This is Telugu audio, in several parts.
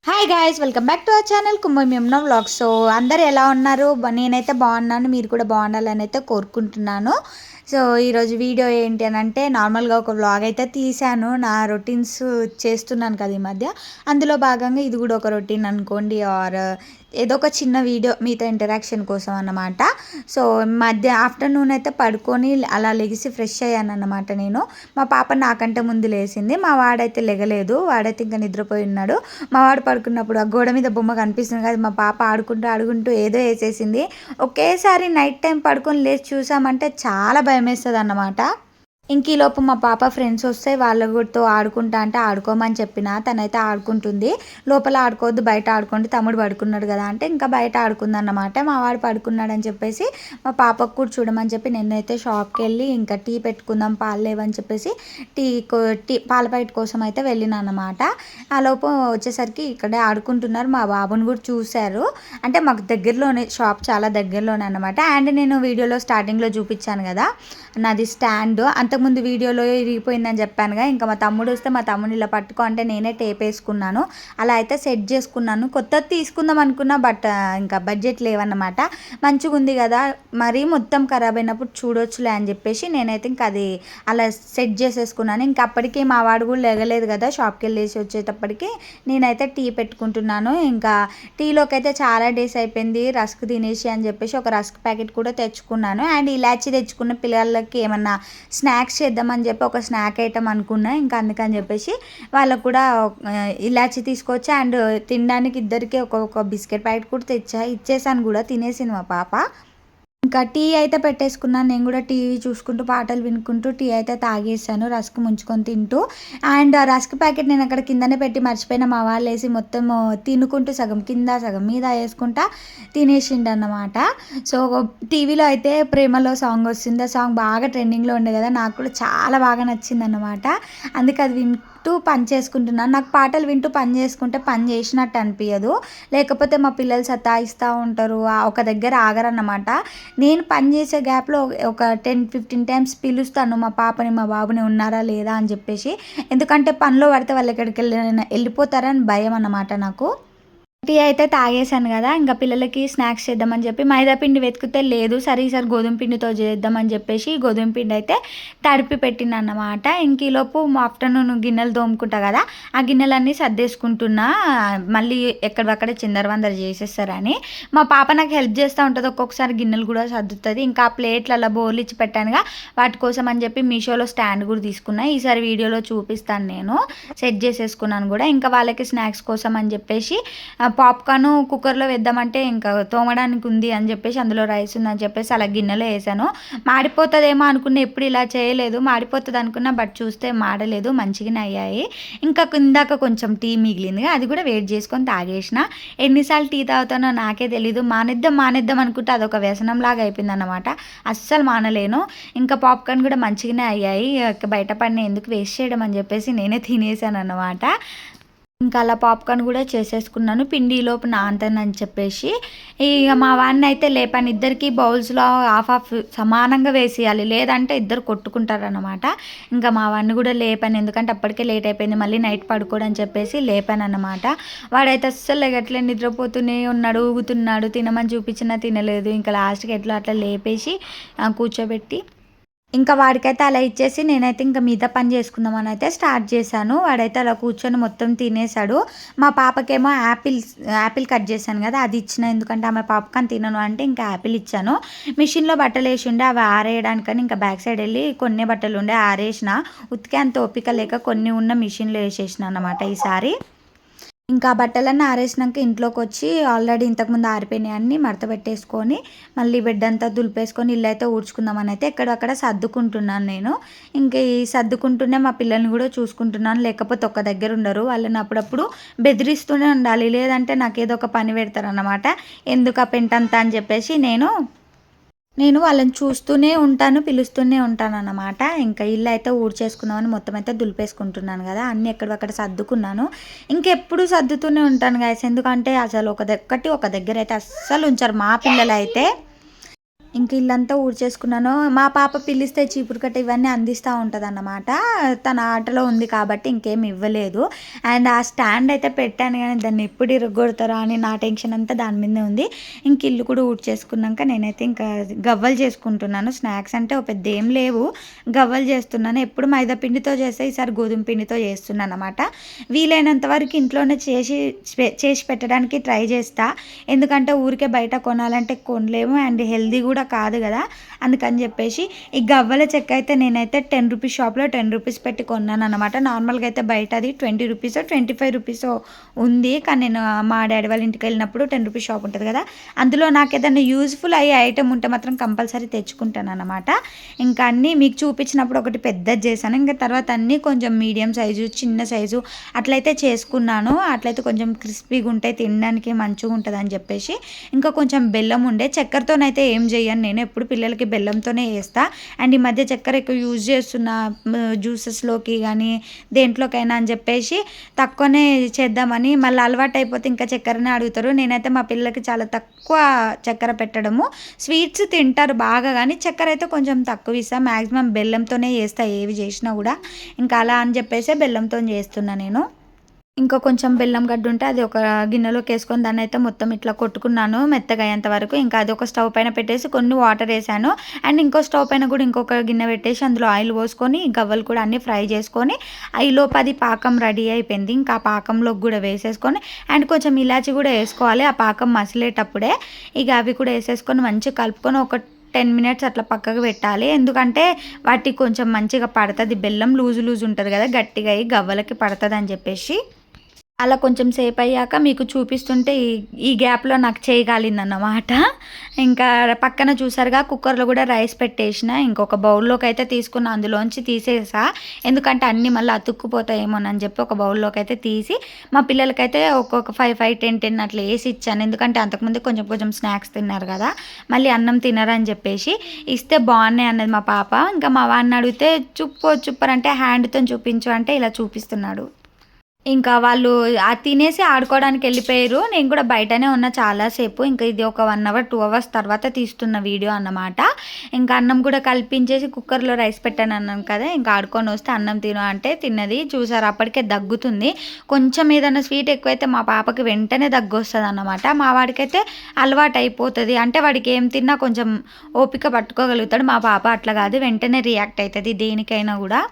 Hi guys, welcome back to our channel కుంభమేమ్న వ్లాగ్స్. సో అందరు ఎలా ఉన్నారు? నేనైతే బాగున్నాను, మీరు కూడా బాగుండాలని అయితే కోరుకుంటున్నాను. సో ఈరోజు వీడియో ఏంటి అని అంటే, నార్మల్గా ఒక వ్లాగ్ అయితే తీశాను. నా రొటీన్స్ చేస్తున్నాను కదా ఈ మధ్య, అందులో భాగంగా ఇది కూడా ఒక రొటీన్ అనుకోండి, ఆర్ ఏదో ఒక చిన్న వీడియో మీతో ఇంటరాక్షన్ కోసం అన్నమాట. సో మధ్య ఆఫ్టర్నూన్ అయితే పడుకొని అలా లెగిసి ఫ్రెష్ అయ్యాను అన్నమాట. నేను మా పాప నాకంటే ముందు లేచింది, మా వాడైతే లెగలేదు, వాడైతే ఇంకా నిద్రపోయి ఉన్నాడు. మా వాడు పడుకున్నప్పుడు ఆ గోడ మీద బొమ్మ కనిపిస్తుంది కదా, మా పాప ఆడుకుంటూ ఆడుకుంటూ ఏదో వేసేసింది. ఒకేసారి నైట్ టైం పడుకొని లేచి చూసామంటే చాలా భయం వేస్తుంది అన్నమాట. ఇంక ఈలోపు మా పాప ఫ్రెండ్స్ వస్తే వాళ్ళతో ఆడుకుంటా అంటే ఆడుకోమని చెప్పిన, తనైతే ఆడుకుంటుంది. లోపల ఆడుకోవద్దు, బయట ఆడుకోండి, తమ్ముడు పడుకున్నాడు కదా అంటే ఇంకా బయట ఆడుకుందన్నమాట. మా వాడు పడుకున్నాడని చెప్పేసి మా పాపకు కూడా చూడమని చెప్పి నేనైతే షాప్కి వెళ్ళి ఇంకా టీ పెట్టుకుందాం, పాలు లేవని చెప్పేసి టీ పాల ప్యాకెట్ కోసం అయితే వెళ్ళిన అన్నమాట. ఆ లోపు వచ్చేసరికి ఇక్కడే ఆడుకుంటున్నారు. మా బాబుని కూడా చూశారు, అంటే మాకు దగ్గరలోనే షాప్, చాలా దగ్గరలోనే అనమాట. అండ్ నేను వీడియోలో స్టార్టింగ్లో చూపించాను కదా నాది స్టాండ్, అంతకుముందు వీడియోలో ఇరిగిపోయిందని చెప్పానుగా. ఇంకా మా తమ్ముడు వస్తే మా తమ్ముడు ఇలా పట్టుకో అంటే నేనే టేప్ వేసుకున్నాను, అలా అయితే సెట్ చేసుకున్నాను. కొత్తది తీసుకుందాం అనుకున్నా, బట్ ఇంకా బడ్జెట్ లేవన్నమాట. మంచిగా ఉంది కదా, మరీ మొత్తం ఖరాబ్ అయినప్పుడు చూడొచ్చులే అని చెప్పేసి నేనైతే ఇంకా అది అలా సెట్ చేసేసుకున్నాను. ఇంకా అప్పటికి మా వాడు కూడా లేగలేదు కదా, షాప్కి వెళ్ళేసి వచ్చేటప్పటికి నేనైతే టీ పెట్టుకుంటున్నాను. ఇంకా టీలోకి అయితే చాలా డేస్ అయిపోయింది రస్క్ తినేసి అని చెప్పేసి ఒక రస్క్ ప్యాకెట్ కూడా తెచ్చుకున్నాను. అండ్ ఇలాచి తెచ్చుకున్న పిల్లలకి ఏమన్నా స్నాక్స్ చేద్దామని చెప్పి ఒక స్నాక్ ఐటమ్ అనుకున్నా. ఇంకా అందుకని చెప్పేసి వాళ్ళకు కూడా ఇలాచి తీసుకొచ్చా, అండ్ తినడానికి ఇద్దరికి ఒక్కొక్క బిస్కెట్ ప్యాకెట్ కూడా ఇచ్చేసాను కూడా, తినేసింది మా పాప. ఇంకా టీ అయితే పెట్టేసుకున్నాను, నేను కూడా టీవీ చూసుకుంటూ పాటలు వినుకుంటూ టీ అయితే తాగేసాను, రస్క్ ముంచుకొని తింటూ. అండ్ ఆ రస్క్ ప్యాకెట్ నేను అక్కడ కిందనే పెట్టి మర్చిపోయిన, మా వాళ్ళు వేసి మొత్తం తినుకుంటూ సగం కింద సగం మీద వేసుకుంటా తినేసిండు అన్నమాట. సో టీవీలో అయితే ప్రేమలో సాంగ్ వస్తుంది, ఆ సాంగ్ బాగా ట్రెండింగ్లో ఉండే కదా, నాకు కూడా చాలా బాగా నచ్చింది అన్నమాట. అందుకే అది వింటూ పని చేసుకుంటున్నాను. నాకు పాటలు వింటూ పని చేసుకుంటే పని చేసినట్టు అనిపించదు, లేకపోతే మా పిల్లలు సతాయిస్తూ ఉంటారు, ఒక దగ్గర ఆగరన్నమాట. నేను పని చేసే గ్యాప్లో ఒక 10-15 టైమ్స్ పిలుస్తాను మా పాపని మా బాబుని ఉన్నారా లేదా అని చెప్పేసి, ఎందుకంటే పనిలో పడితే వాళ్ళు ఎక్కడికి వెళ్ళిపోతారని భయం అన్నమాట నాకు. టీ అయితే తాగేసాను కదా, ఇంకా పిల్లలకి స్నాక్స్ చేద్దామని చెప్పి మైదా పిండి వెతికితే లేదు, సరే ఈసారి గోధుమ పిండితో చేద్దామని చెప్పేసి గోధుమ పిండి అయితే తడిపి పెట్టిన అన్నమాట. ఇంక ఈలోపు ఆఫ్టర్నూన్ గిన్నెలు తోముకుంటా కదా, ఆ గిన్నెలన్నీ సర్దేసుకుంటున్నా, మళ్ళీ ఎక్కడక్కడ చిందరవందర చేసేస్తారని. మా పాప నాకు హెల్ప్ చేస్తూ ఉంటుంది, ఒక్కొక్కసారి గిన్నెలు కూడా సర్దుతుంది. ఇంకా ఆ ప్లేట్లు అలా బోర్లు ఇచ్చి పెట్టానుగా, వాటి కోసం అని చెప్పి మీషోలో స్టాండ్ కూడా తీసుకున్నా, ఈసారి వీడియోలో చూపిస్తాను, నేను సెట్ చేసేసుకున్నాను కూడా. ఇంకా వాళ్ళకి స్నాక్స్ కోసం అని చెప్పేసి పాప్కార్న్ కుక్కర్లో వేద్దామంటే ఇంకా తోమడానికి ఉంది అని చెప్పేసి, అందులో రైస్ ఉందని చెప్పేసి అలా గిన్నెలో వేసాను. మాడిపోతుందేమో అనుకున్నా, ఎప్పుడు ఇలా చేయలేదు, మాడిపోతుంది అనుకున్నా, బట్ చూస్తే మాడలేదు, మంచిగానే అయ్యాయి. ఇంకా ఇందాక కొంచెం టీ మిగిలింది, అది కూడా వేడి చేసుకొని తాగేసిన. ఎన్నిసార్లు టీ తాగుతానో నాకే తెలీదు, మానేద్దాం అనుకుంటే అదొక వ్యసనంలాగా అయిపోయింది అన్నమాట, అస్సలు మానలేను. ఇంకా పాప్కార్న్ కూడా మంచిగానే అయ్యాయి, బయట పడిన ఎందుకు వేస్ట్ చేయడం అని చెప్పేసి నేనే తినేసాను అన్నమాట. ఇంకా అలా పాప్కార్న్ కూడా చేసేసుకున్నాను, పిండిలోపు నాంతనని చెప్పేసి. ఇక మా వాడిని అయితే లేపాను, ఇద్దరికి బౌల్స్లో హాఫ్ సమానంగా వేసేయాలి, లేదంటే ఇద్దరు కొట్టుకుంటారనమాట. ఇంకా మా వాడిని కూడా లేపాను, ఎందుకంటే అప్పటికే లేట్ అయిపోయింది, మళ్ళీ నైట్ పడుకోడని చెప్పేసి లేపాను అనమాట. వాడైతే అస్సలు లేగట్లే, నిద్రపోతూనే ఉన్నాడు, ఊగుతున్నాడు, తినమని చూపించినా తినలేదు. ఇంకా లాస్ట్కి ఎట్లా అట్లా లేపేసి కూర్చోబెట్టి ఇంకా వాడికైతే అలా ఇచ్చేసి నేనైతే ఇంకా మిగతా పని చేసుకుందామని అయితే స్టార్ట్ చేశాను. వాడైతే అలా కూర్చొని మొత్తం తినేసాడు. మా పాపకేమో యాపిల్ కట్ చేశాను కదా, అది ఇచ్చిన, ఎందుకంటే ఆమె పాప్కార్న్ తినను అంటే ఇంకా యాపిల్ ఇచ్చాను. మిషన్లో బట్టలు వేసి ఉండే అవి ఆరేయడానికని ఇంకా బ్యాక్ సైడ్ వెళ్ళి కొన్ని బట్టలు ఉండే ఆరేసిన, ఉతికే అంత ఓపిక లేక కొన్ని ఉన్న మిషన్లో వేసేసిన అన్నమాట ఈసారి. ఇంకా బట్టలన్నీ ఆరేసినాక ఇంట్లోకి వచ్చి ఆల్రెడీ ఇంతకుముందు ఆరిపోయినాయి అన్నీ మడత పెట్టేసుకొని మళ్ళీ బెడ్ అంతా దులిపేసుకొని ఇల్లు అయితే ఊడ్చుకుందామని అయితే ఎక్కడక్కడ సర్దుకుంటున్నాను నేను. ఇంక ఈ సర్దుకుంటూనే మా పిల్లల్ని కూడా చూసుకుంటున్నాను, లేకపోతే ఒక్క దగ్గర ఉండరు, వాళ్ళని అప్పుడప్పుడు బెదిరిస్తూనే ఉండాలి, లేదంటే నాకు ఏదో ఒక పని పెడతారన్నమాట. ఎందుకు ఆ పెంటంతా అని చెప్పేసి నేను వాళ్ళని చూస్తూనే ఉంటాను, పిలుస్తూనే ఉంటాను అన్నమాట. ఇంకా ఇల్లు అయితే ఊడ్చేసుకుందామని మొత్తం అయితే దులిపేసుకుంటున్నాను కదా, అన్నీ ఎక్కడొక్కడ సర్దుకున్నాను. ఇంకెప్పుడు సర్దుతూనే ఉంటాను గాయస్, ఎందుకంటే అసలు ఒక దగ్గర అయితే అస్సలు ఉంచారు మా పిల్లలు అయితే. ఇంక ఇల్లంతా ఊడ్చేసుకున్నాను. మా పాప పిలిస్తే చీపురు కట్ట ఇవన్నీ అందిస్తూ ఉంటదన్నమాట. తన ఆటలో ఉంది కాబట్టి ఇంకేమి ఇవ్వలేదు. అండ్ ఆ స్టాండ్ అయితే పెట్టాను కానీ దాన్ని ఎప్పుడు ఇరగ్గొడతారా అని నా టెన్షన్ అంతా దాని మీదే ఉంది. ఇంక ఇల్లు కూడా ఊడ్చేసుకున్నాక నేనైతే ఇంకా గవ్వలు చేసుకుంటున్నాను. స్నాక్స్ అంటే పెద్ద ఏం లేవు, గవ్వలు చేస్తున్నాను. ఎప్పుడు మైదా పిండితో చేస్తే ఈసారి గోధుమ పిండితో చేస్తున్నాను అనమాట. వీలైనంత వరకు ఇంట్లోనే చేసి పెట్టడానికి ట్రై చేస్తా. ఎందుకంటే ఊరికే బయట కొనాలంటే కొనలేము అండ్ హెల్దీ కూడా కాదు కదా. అందుకని చెప్పేసి ఈ గవ్వల చెక్క అయితే నేనైతే 10 రూపీస్ షాప్లో 10 రూపీస్ పెట్టి కొన్నాను అనమాట. నార్మల్గా అయితే బయట అది 20 రూపీసో 25 రూపీసో ఉంది. కానీ నేను మా డాడీ వాళ్ళ ఇంటికి వెళ్ళినప్పుడు 10 రూపీస్ షాప్ ఉంటుంది కదా, అందులో నాకు ఏదైనా యూజ్ఫుల్ అయ్యే ఐటమ్ ఉంటే మాత్రం కంపల్సరీ తెచ్చుకుంటాను అనమాట. ఇంకా అన్నీ మీకు చూపించినప్పుడు ఒకటి పెద్దది చేశాను, ఇంకా తర్వాత అన్నీ కొంచెం మీడియం సైజు చిన్న సైజు అట్లయితే చేసుకున్నాను. అట్లయితే కొంచెం క్రిస్పీగా ఉంటాయి, తినడానికి మంచిగా ఉంటుంది అని చెప్పేసి. ఇంకా కొంచెం బెల్లం ఉండే, చక్కెరతోనైతే ఏం చేయను నేను, ఎప్పుడు పిల్లలకి బెల్లంతోనే వేస్తా. అండ్ ఈ మధ్య చక్కెర ఎక్కువ యూజ్ చేస్తున్న జ్యూసెస్లోకి కానీ దేంట్లోకైనా అని చెప్పేసి తక్కువనే చేద్దామని. మళ్ళీ అలవాటు అయిపోతే ఇంకా చక్కెరనే అడుగుతారు. నేనైతే మా పిల్లలకి చాలా తక్కువ చక్కెర పెట్టడము. స్వీట్స్ తింటారు బాగా కానీ చక్కెర అయితే కొంచెం తక్కువ ఇస్తాను. మ్యాక్సిమం బెల్లంతోనే చేస్తా ఏవి చేసినా కూడా. ఇంకా అలా అని చెప్పేసి బెల్లంతో చేస్తున్నా నేను. ఇంకా కొంచెం బెల్లం గడ్డ ఉంటే అది ఒక గిన్నెలోకి వేసుకొని దాన్ని అయితే మొత్తం ఇట్లా కొట్టుకున్నాను మెత్తగా అయ్యేంత వరకు. ఇంకా అది ఒక స్టవ్ పైన పెట్టేసి కొన్ని వాటర్ వేసాను. అండ్ ఇంకో స్టవ్ పైన కూడా ఇంకొక గిన్నె పెట్టేసి అందులో ఆయిల్ పోసుకొని గవ్వలు కూడా అన్నీ ఫ్రై చేసుకొని ఈలోపు అది పాకం రెడీ అయిపోయింది. ఇంకా ఆ పాకంలోకి కూడా వేసేసుకొని అండ్ కొంచెం ఇలాచి కూడా వేసుకోవాలి ఆ పాకం మసిలేటప్పుడే. ఇక అవి కూడా వేసేసుకొని మంచిగా కలుపుకొని ఒక 10 మినిట్స్ అట్లా పక్కకు పెట్టాలి. ఎందుకంటే వాటికి కొంచెం మంచిగా పడుతుంది, బెల్లం లూజు ఉంటుంది కదా, గట్టిగా అయ్యి గవ్వలకి పడుతుంది అని చెప్పేసి. అలా కొంచెం సేపు అయ్యాక మీకు చూపిస్తుంటే ఈ గ్యాప్లో నాకు చేయగలిందన్నమాట. ఇంకా పక్కన చూసారుగా కుక్కర్లో కూడా రైస్ పెట్టేసిన. ఇంకొక బౌల్లోకి అయితే తీసుకున్న, అందులోంచి తీసేసా ఎందుకంటే అన్నీ మళ్ళీ అతుక్కుపోతాయేమోనని చెప్పి ఒక బౌల్లోకి అయితే తీసి మా పిల్లలకైతే ఒక్కొక్క 5, 10 అట్లా వేసి ఇచ్చాను. ఎందుకంటే అంతకుముందు కొంచెం స్నాక్స్ తిన్నారు కదా, మళ్ళీ అన్నం తినరని చెప్పేసి ఇస్తే బాగున్నాయి అన్నది మా పాప. ఇంకా మా వాడిని అడిగితే చూపరంటే హ్యాండ్తో చూపించు అంటే ఇలా చూపిస్తున్నాడు. ఇంకా వాళ్ళు తినేసి ఆడుకోవడానికి వెళ్ళిపోయారు. నేను కూడా బయటనే ఉన్నా చాలాసేపు. ఇంకా ఇది ఒక 1 అవర్ 2 అవర్స్ తర్వాత తీస్తున్న వీడియో అన్నమాట. ఇంకా అన్నం కూడా కలిపించేసి కుక్కర్లో రైస్ పెట్టాను అన్నాను కదా, ఇంకా ఆడుకొని వస్తే అన్నం తిను అంటే తిన్నది. చూసారు అప్పటికే దగ్గుతుంది. కొంచెం ఏదైనా స్వీట్ ఎక్కువైతే మా పాపకి వెంటనే దగ్గు వస్తుంది అన్నమాట. మా వాడికైతే అలవాటు అయిపోతుంది, అంటే వాడికి ఏం తిన్నా కొంచెం ఓపిక పట్టుకోగలుగుతాడు. మా పాప అట్లా కాదు, వెంటనే రియాక్ట్ అవుతుంది దేనికైనా కూడా.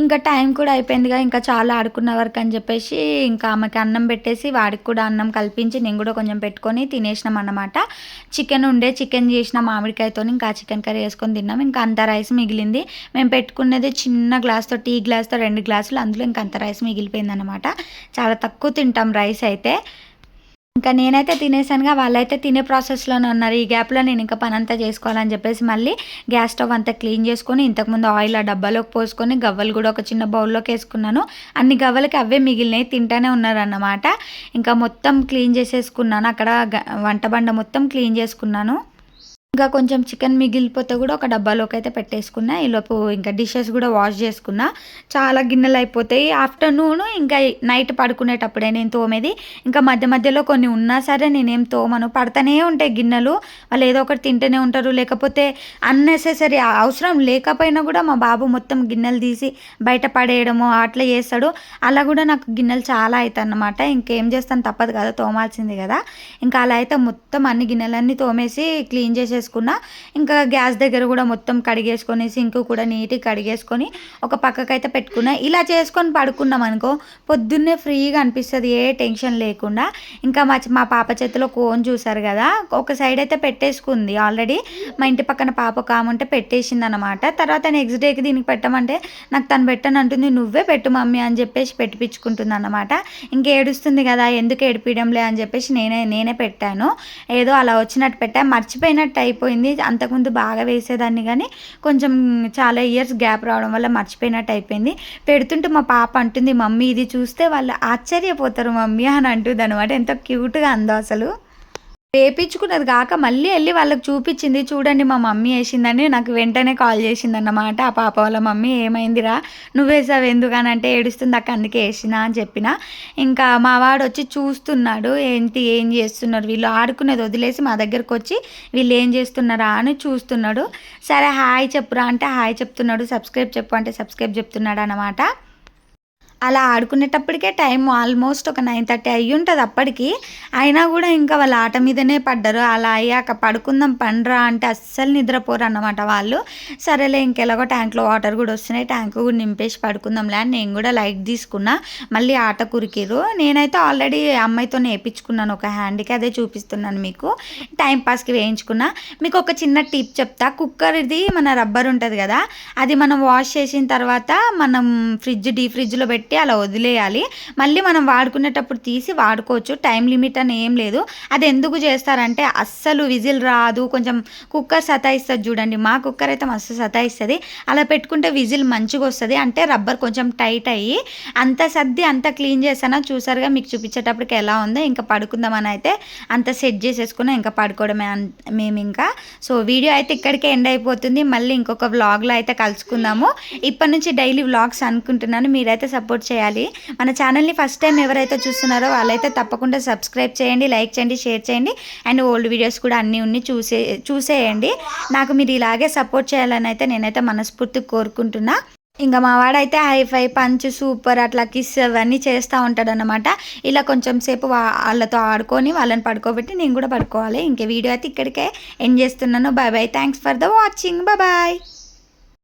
ఇంకా టైం కూడా అయిపోయిందిగా, ఇంకా చాలా ఆడుకున్న వరకు అని చెప్పేసి ఇంకా ఆమెకి అన్నం పెట్టేసి వాడికి కూడా అన్నం కల్పించి నేను కూడా కొంచెం పెట్టుకొని తినేసినాం అన్నమాట. చికెన్ చేసిన మామిడికాయతో ఇంకా చికెన్ కర్రీ వేసుకొని తిన్నాం. ఇంకా అంత రైస్ మిగిలింది. మేము పెట్టుకునేది చిన్న గ్లాస్తో, టీ గ్లాస్తో 2 గ్లాసులు, అందులో ఇంకా అంత రైస్ మిగిలిపోయింది అనమాట. చాలా తక్కువ తింటాం రైస్ అయితే. ఇంకా నేనైతే తినేసానుగా, వాళ్ళైతే తినే ప్రాసెస్లోనే ఉన్నారు. ఈ గ్యాప్లో నేను ఇంకా పని అంతా చేసుకోవాలని చెప్పేసి మళ్ళీ గ్యాస్ స్టవ్ అంతా క్లీన్ చేసుకొని ఇంతకుముందు ఆయిల్ ఆ డబ్బాలోకి పోసుకొని గవ్వలు కూడా ఒక చిన్న బౌల్లోకి వేసుకున్నాను. అన్ని గవ్వలకి అవే మిగిలినాయి, తింటానే ఉన్నారన్నమాట. ఇంకా మొత్తం క్లీన్ చేసేసుకున్నాను, అక్కడ వంట బండ మొత్తం క్లీన్ చేసుకున్నాను. ఇంకా కొంచెం చికెన్ మిగిలిపోతే కూడా ఒక డబ్బాలోకి అయితే పెట్టేసుకున్నా. ఈలోపు ఇంకా డిషెస్ కూడా వాష్ చేసుకున్నా. చాలా గిన్నెలు అయిపోతాయి. ఆఫ్టర్నూన్ ఇంకా నైట్ పడుకునేటప్పుడే నేను తోమేది. ఇంకా మధ్యలో కొన్ని ఉన్నా సరే నేనేం తోమను, పడతానే ఉంటాయి గిన్నెలు. వాళ్ళు ఏదో ఒకటి తింటూనే ఉంటారు, లేకపోతే అన్నెసెసరీ అవసరం లేకపోయినా కూడా మా బాబు మొత్తం గిన్నెలు తీసి బయట పడేయడము అట్లా చేస్తాడు. అలా కూడా నాకు గిన్నెలు చాలా అవుతాయి అన్నమాట. ఇంకేం చేస్తాను, తప్పదు కదా, తోమాల్సింది కదా. ఇంకా అలా అయితే మొత్తం అన్ని గిన్నెలన్నీ తోమేసి క్లీన్ చేసేసుకున్నా. ఇంకా గ్యాస్ దగ్గర కూడా మొత్తం కడిగేసుకొని సింక్ కూడా నీట్గా కడిగేసుకొని ఒక పక్కకైతే పెట్టుకున్నా. ఇలా చేసుకొని పడుకున్నాం అనుకో పొద్దున్నే ఫ్రీగా అనిపిస్తుంది, ఏ టెన్షన్ లేకుండా. ఇంకా మా పాప చేతిలో కోన్ చూసారు కదా, ఒక సైడ్ అయితే పెట్టేసుకుంది ఆల్రెడీ. మా ఇంటి పక్కన పాప కాముంటే పెట్టేసింది అనమాట. తర్వాత నెక్స్ట్ డేకి దీనికి పెట్టమంటే నాకు తను పెట్టను అంటుంది, నువ్వే పెట్టు మమ్మీ అని చెప్పేసి పెట్టిపించుకుంటుంది అనమాట. ఇంకా ఏడుస్తుంది కదా, ఎందుకు ఏడిపించడంలే అని చెప్పేసి నేనే పెట్టాను. ఏదో అలా వచ్చినట్టు పెట్టా, మర్చిపోయినట్టు అయిపోయింది. అంతకుముందు బాగా వేసేదాన్ని కానీ కొంచెం చాలా ఇయర్స్ గ్యాప్ రావడం వల్ల మర్చిపోయినట్టు అయిపోయింది. పెడుతుంటే మా పాప అంటుంది, మమ్మీ ఇది చూస్తే వాళ్ళు ఆశ్చర్యపోతారు మమ్మీ అని అంటుంది అనమాట. ఎంతో క్యూట్గా అందో అసలు. వేపించుకున్నది కాక మళ్ళీ వెళ్ళి వాళ్ళకి చూపించింది. చూడండి మా మమ్మీ వేసిందని. నాకు వెంటనే కాల్ చేసిందన్నమాట ఆ పాప వాళ్ళ మమ్మీ. ఏమైందిరా నువ్వేసావు ఎందుకనంటే, ఏడుస్తుంది అక్క అందుకే వేసిన అని చెప్పిన. ఇంకా మా వాడు వచ్చి చూస్తున్నాడు, ఏంటి ఏం చేస్తున్నారు వీళ్ళు, ఆడుకునేది వదిలేసి మా దగ్గరకు వచ్చి వీళ్ళు ఏం చేస్తున్నారా అని చూస్తున్నాడు. సరే హాయ్ చెప్పురా అంటే హాయ్ చెప్తున్నాడు, సబ్స్క్రైబ్ చెప్పు అంటే సబ్స్క్రైబ్ చెప్తున్నాడు అన్నమాట. అలా ఆడుకునేటప్పటికే టైం ఆల్మోస్ట్ ఒక 9:30 అయ్యి ఉంటుంది అప్పటికి. అయినా కూడా ఇంకా వాళ్ళ ఆట మీదనే పడ్డారు. అలా అయ్యాక పడుకుందాం పండ్రా అంటే అస్సలు నిద్రపోరు అన్నమాట వాళ్ళు. సరేలే ఇంకెలాగో ట్యాంక్లో వాటర్ కూడా వస్తున్నాయి, ట్యాంక్ కూడా నింపేసి పడుకుందాంలే అని నేను కూడా లైట్ తీసుకున్నా. మళ్ళీ ఆట కురికిరు. నేనైతే ఆల్రెడీ అమ్మాయితో వేయించుకున్నాను ఒక హ్యాండ్కి, అదే చూపిస్తున్నాను మీకు. టైంపాస్కి వేయించుకున్నా. మీకు ఒక చిన్న టిప్ చెప్తా. కుక్కర్ది మన రబ్బర్ ఉంటుంది కదా, అది మనం వాష్ చేసిన తర్వాత మనం డీప్ ఫ్రిడ్జ్లో పెట్టి అలా వదిలేయాలి. మళ్ళీ మనం వాడుకునేటప్పుడు తీసి వాడుకోవచ్చు, టైం లిమిట్ అని ఏం లేదు. అది ఎందుకు చేస్తారంటే అస్సలు విజిల్ రాదు, కొంచెం కుక్కర్ సతాయిస్తుంది చూడండి. మా కుక్కర్ అయితే మస్తు సతాయిస్తుంది. అలా పెట్టుకుంటే విజిల్ మంచిగా వస్తుంది. అంటే రబ్బర్ కొంచెం టైట్ అయ్యి అంత సర్ది అంత క్లీన్ చేసానా చూసారుగా, మీకు చూపించేటప్పటికి ఎలా ఉందో. ఇంకా పడుకుందామని అయితే అంత సెట్ చేసేసుకున్నా, ఇంకా పడుకోవడమే మేము ఇంకా. సో వీడియో అయితే ఇక్కడికే ఎండ్ అయిపోతుంది. మళ్ళీ ఇంకొక వ్లాగ్లో అయితే కలుసుకుందాము. ఇప్పటి నుంచి డైలీ వ్లాగ్స్ అనుకుంటున్నాను, మీరైతే సపోర్ట్ చేయాలి. మన ఛానల్ని ఫస్ట్ టైం ఎవరైతే చూస్తున్నారో వాళ్ళైతే తప్పకుండా సబ్స్క్రైబ్ చేయండి, లైక్ చేయండి, షేర్ చేయండి. అండ్ ఓల్డ్ వీడియోస్ కూడా అన్నీ ఉన్ని చూసేయండి. నాకు మీరు ఇలాగే సపోర్ట్ చేయాలని అయితే నేనైతే మనస్ఫూర్తిగా కోరుకుంటున్నా. ఇంకా మా వాడైతే హైఫై పంచ్ సూపర్ అట్లా కిస్ అవన్నీ చేస్తూ ఉంటాడు అనమాట. ఇలా కొంచెం సేపు వాళ్ళతో ఆడుకొని వాళ్ళని పడుకోబెట్టి నేను కూడా పడుకోవాలి. ఇంకే వీడియో అయితే ఇక్కడికే ఎండ్ చేస్తున్నాను. Bye bye, thanks for the watching, bye.